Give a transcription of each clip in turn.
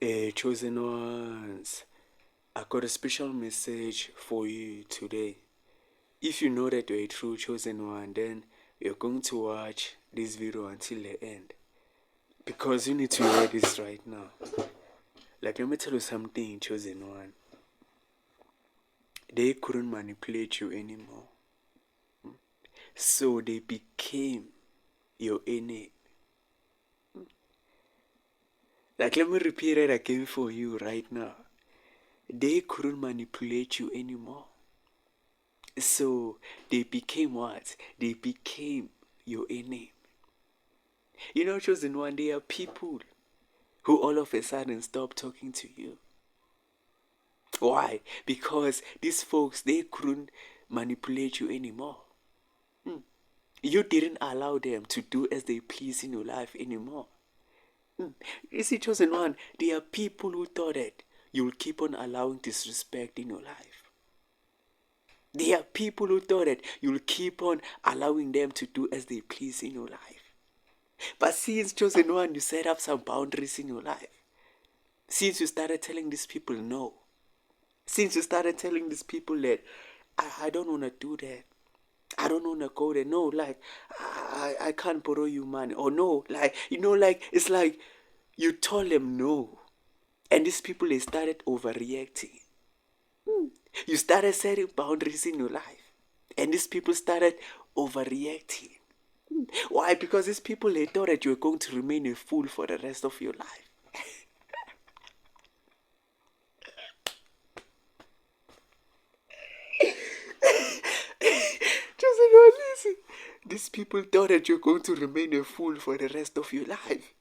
Chosen ones, I got a special message for you today. If you know that you're a true chosen one, then you're going to watch this video until the end. Because you need to hear this right now. Like, let me tell you something, chosen one. They couldn't manipulate you anymore. So they became your enemy. Like, let me repeat it again for you right now. They couldn't manipulate you anymore. So they became what? They became your enemy. You know, chosen one, there are people who all of a sudden stop talking to you. Why? Because these folks, they couldn't manipulate you anymore. You didn't allow them to do as they please in your life anymore. You see, chosen one, there are people who thought that you'll keep on allowing disrespect in your life. There are people who thought that you'll keep on allowing them to do as they please in your life. But since chosen one, you set up some boundaries in your life. Since you started telling these people no. Since you started telling these people that I don't want to do that. I don't want to go there. No, like, I can't borrow you money. Or no, like, like, it's like you told them no. And these people, they started overreacting. You started setting boundaries in your life. And these people started overreacting. Why? Because these people, they thought that you were going to remain a fool for the rest of your life. Just listen. These people thought that you're going to remain a fool for the rest of your life.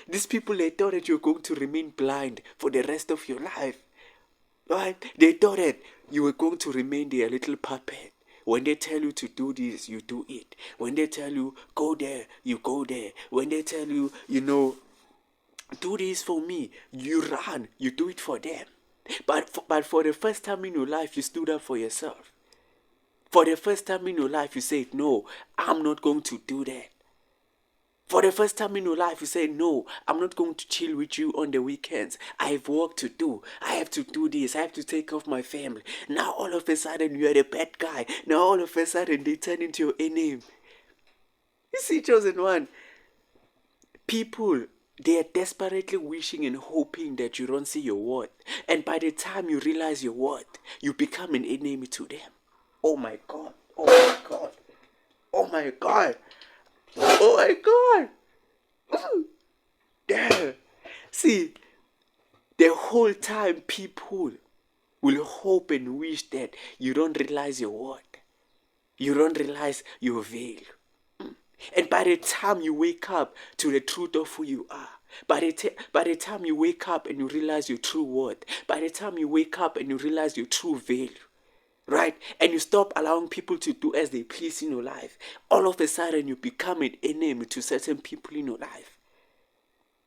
These people, they thought that you're going to remain blind for the rest of your life. Right? They thought that you were going to remain their little puppet. When they tell you to do this, you do it. When they tell you, go there, you go there. When they tell you, do this for me, you run, you do it for them. But for the first time in your life, you stood up for yourself. For the first time in your life, you said, no, I'm not going to do that. For the first time in your life, you say, no, I'm not going to chill with you on the weekends. I have work to do. I have to do this. I have to take off my family. Now, all of a sudden, you're the bad guy. Now, all of a sudden, they turn into your enemy. You see, chosen one, people, they are desperately wishing and hoping that you don't see your worth. And by the time you realize your worth, you become an enemy to them. Oh my God. Oh my God. Oh my God. Oh my God. Damn. See, the whole time people will hope and wish that you don't realize your worth. You don't realize your value. And by the time you wake up to the truth of who you are, by the time you wake up and you realize your true worth, by the time you wake up and you realize your true value, right? And you stop allowing people to do as they please in your life, all of a sudden you become an enemy to certain people in your life.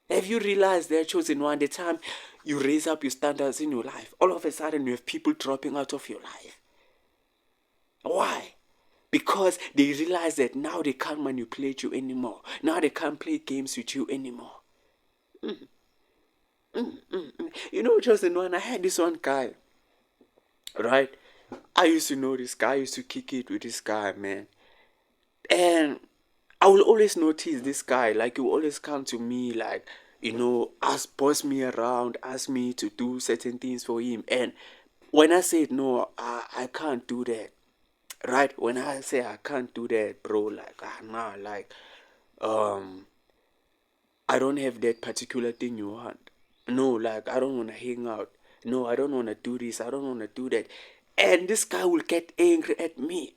Have you realized that, chosen one, the time you raise up your standards in your life, all of a sudden you have people dropping out of your life? Why? Because they realize that now they can't manipulate you anymore. Now they can't play games with you anymore. You know, chosen one, I had this one guy, right? I used to know this guy. I used to kick it with this guy, man. And I will always notice this guy. Like, he will always come to me, like, boss me around, ask me to do certain things for him. And when I said no, I can't do that. Right? When I say I can't do that, bro, like, nah, like, I don't have that particular thing you want. No, like, I don't want to hang out. No, I don't want to do this. I don't want to do that. And this guy will get angry at me.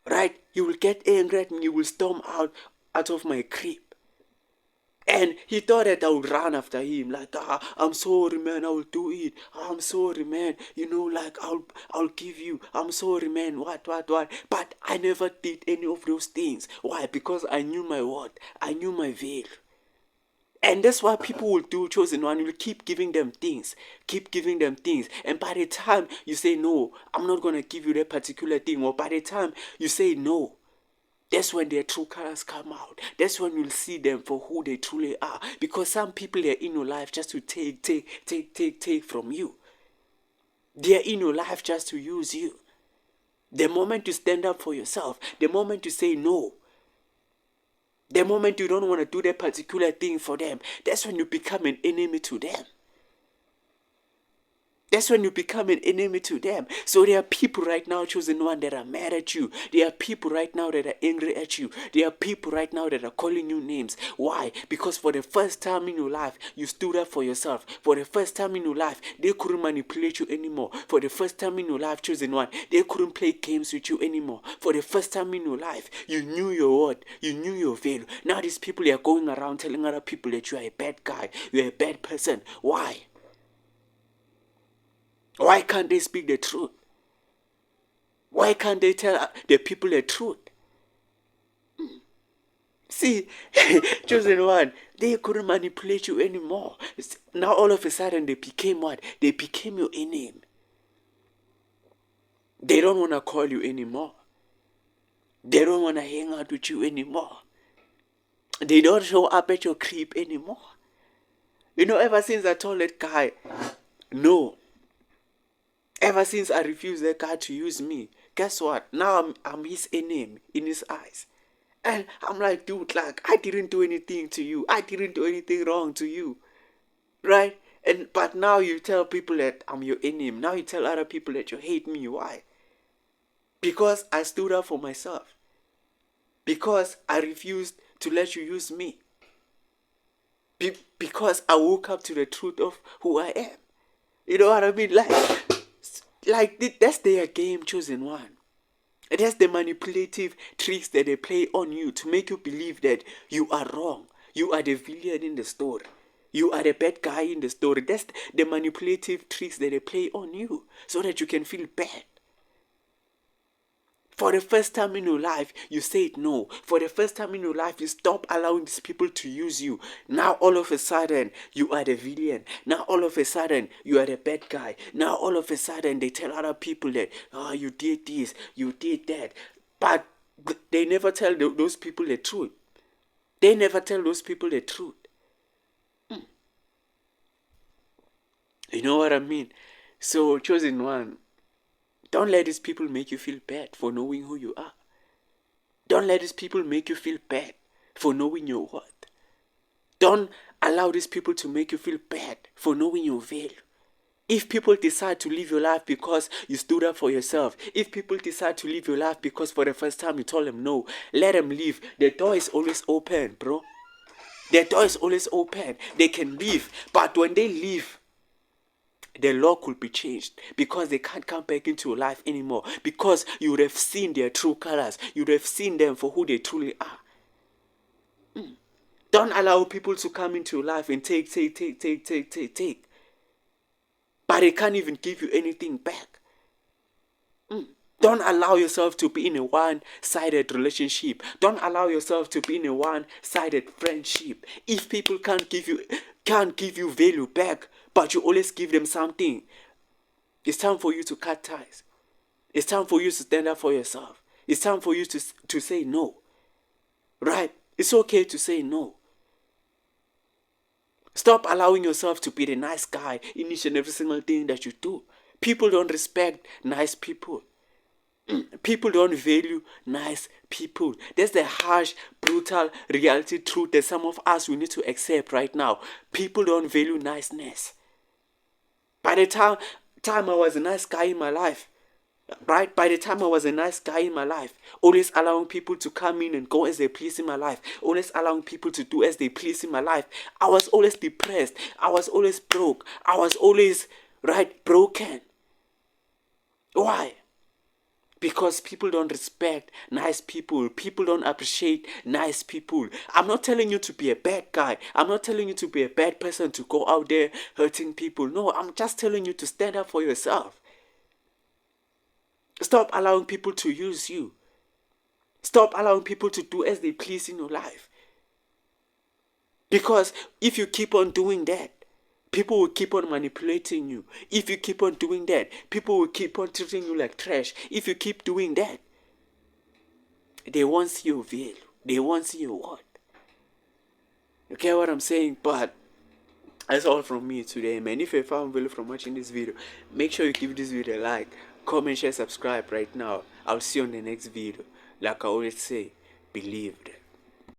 Right? He will get angry at me. He will storm out of my crib. And he thought that I would run after him, like, I'm sorry, man, I will do it. I'm sorry, man, like, I'll give you. I'm sorry, man, what. But I never did any of those things. Why? Because I knew my word. I knew my veil. And that's why people will do, chosen one. You keep giving them things. Keep giving them things. And by the time you say, no, I'm not going to give you that particular thing. Or by the time you say no, That's when their true colors come out. That's when you'll see them for who they truly are. Because some people are in your life just to take from you. They're in your life just to use you. The moment you stand up for yourself, the moment you say no, the moment you don't want to do that particular thing for them, that's when you become an enemy to them. That's when you become an enemy to them. So there are people right now, chosen one, that are mad at you. There are people right now that are angry at you. There are people right now that are calling you names. Why? Because for the first time in your life, you stood up for yourself. For the first time in your life, they couldn't manipulate you anymore. For the first time in your life, chosen one, they couldn't play games with you anymore. For the first time in your life, you knew your word. You knew your value. Now these people are going around telling other people that you are a bad guy. You are a bad person. Why? Why can't they speak the truth? Why can't they tell the people the truth? See, chosen one, they couldn't manipulate you anymore. Now all of a sudden they became what? They became your enemy. They don't want to call you anymore. They don't want to hang out with you anymore. They don't show up at your crib anymore. You know, ever since I told that guy, no, ever since I refused that guy to use me, guess what? Now I'm his enemy in his eyes. And I'm like, dude, like, I didn't do anything to you. I didn't do anything wrong to you. Right? But now you tell people that I'm your enemy. Now you tell other people that you hate me. Why? Because I stood up for myself. Because I refused to let you use me. Because I woke up to the truth of who I am. You know what I mean? Like that's their game, chosen one. That's the manipulative tricks that they play on you to make you believe that you are wrong. You are the villain in the story. You are the bad guy in the story. That's the manipulative tricks that they play on you so that you can feel bad. For the first time in your life, you said no. For the first time in your life, you stop allowing these people to use you. Now all of a sudden, you are the villain. Now all of a sudden, you are the bad guy. Now all of a sudden, they tell other people that, oh, you did this, you did that. But they never tell those people the truth. They never tell those people the truth. You know what I mean? So, chosen one, don't let these people make you feel bad for knowing who you are. Don't let these people make you feel bad for knowing your worth. Don't allow these people to make you feel bad for knowing your value. If people decide to live your life because you stood up for yourself, if people decide to live your life because for the first time you told them no, let them leave. The door is always open, bro. The door is always open. They can leave. But when they leave, the law could be changed because they can't come back into your life anymore because you would have seen their true colors. You would have seen them for who they truly are. Don't allow people to come into your life and take. But they can't even give you anything back. Don't allow yourself to be in a one-sided relationship. Don't allow yourself to be in a one-sided friendship. If people can't give you value back, but you always give them something, it's time for you to cut ties. It's time for you to stand up for yourself. It's time for you to say no. Right? It's okay to say no. Stop allowing yourself to be the nice guy in each and every single thing that you do. People don't respect nice people. People don't value nice people. That's the harsh, brutal reality truth that some of us we need to accept right now. People don't value niceness. By the time I was a nice guy in my life, right? By the time I was a nice guy in my life, always allowing people to come in and go as they please in my life, always allowing people to do as they please in my life, I was always depressed. I was always broke. I was always, broken. Why? Because people don't respect nice people. People don't appreciate nice people. I'm not telling you to be a bad guy. I'm not telling you to be a bad person to go out there hurting people. No, I'm just telling you to stand up for yourself. Stop allowing people to use you. Stop allowing people to do as they please in your life. Because if you keep on doing that, people will keep on manipulating you. If you keep on doing that, people will keep on treating you like trash. If you keep doing that, They won't see your value. They won't see your worth. You get what I'm saying? But that's all from me today, man. If you found value from watching this video, make sure you give this video a like, comment, share, subscribe right now. I'll see you on the next video. Like I always say, believe it.